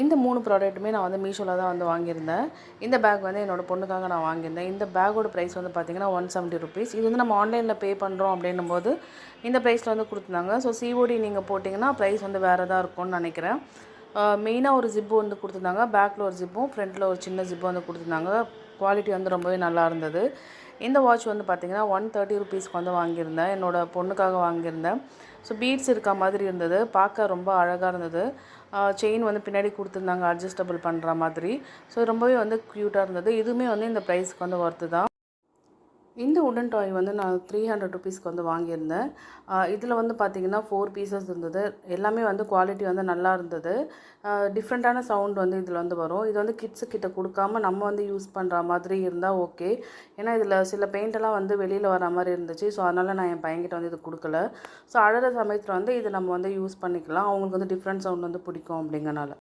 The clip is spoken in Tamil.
இந்த 3 ப்ராடக்ட்டுமே நான் வந்து மீஷோல தான் வந்து வாங்கியிருந்தேன். இந்த பேக் வந்து என்னோட பொண்ணுக்காக நான் வாங்கியிருந்தேன். இந்த பேக்கோட ப்ரைஸ் வந்து பார்த்தீங்கன்னா ₹170. இது வந்து நம்ம ஆன்லைனில் பே பண்ணுறோம் அப்படின்னும்போது இந்த ப்ரைஸில் வந்து கொடுத்துருந்தாங்க. ஸோ சிஓடி நீங்கள் போட்டிங்கன்னா ப்ரைஸ் வந்து வேறு தான் இருக்கும்னு நினைக்கிறேன். மெயினாக ஒரு ஜிப்பு வந்து கொடுத்துருந்தாங்க. பேக்கில் ஒரு ஜிப்பும் ஃப்ரண்ட்டில் ஒரு சின்ன ஜிப்பு வந்து கொடுத்துருந்தாங்க. குவாலிட்டி வந்து ரொம்பவே நல்லா இருந்தது. இந்த வாட்ச் வந்து பார்த்திங்கன்னா ₹130 வந்து வாங்கியிருந்தேன். என்னோடய பொண்ணுக்காக வாங்கியிருந்தேன். ஸோ பீட்ஸ் இருக்க மாதிரி இருந்தது. பார்க்க ரொம்ப அழகாக இருந்தது. செயின் வந்து பின்னாடி கொடுத்துருந்தாங்க அட்ஜஸ்டபிள் பண்ணுற மாதிரி. ஸோ ரொம்பவே வந்து க்யூட்டாக இருந்தது. இதுவுமே வந்து இந்த ப்ரைஸ்க்கு வந்து ஒர்த்து தான். இந்த உடன் டாய் வந்து நான் ₹300 வந்து வாங்கியிருந்தேன். இதில் வந்து பார்த்திங்கன்னா 4 பீசஸ் இருந்தது. எல்லாமே வந்து குவாலிட்டி வந்து நல்லா இருந்தது. டிஃப்ரெண்ட்டான சவுண்ட் வந்து இதில் வந்து வரும். இது வந்து கிட்ஸுக்கிட்ட கொடுக்காம நம்ம வந்து யூஸ் பண்ணுற மாதிரி இருந்தால் ஓகே. ஏன்னா இதில் சில பெயிண்டெல்லாம் வந்து வெளியில் வர மாதிரி இருந்துச்சு. ஸோ அதனால் நான் என் பையன்கிட்ட வந்து இது கொடுக்கல. ஸோ அழகிற சமயத்தில் வந்து இது நம்ம வந்து யூஸ் பண்ணிக்கலாம். அவங்களுக்கு வந்து டிஃப்ரெண்ட் சவுண்ட் வந்து பிடிக்கும் அப்படிங்கனால.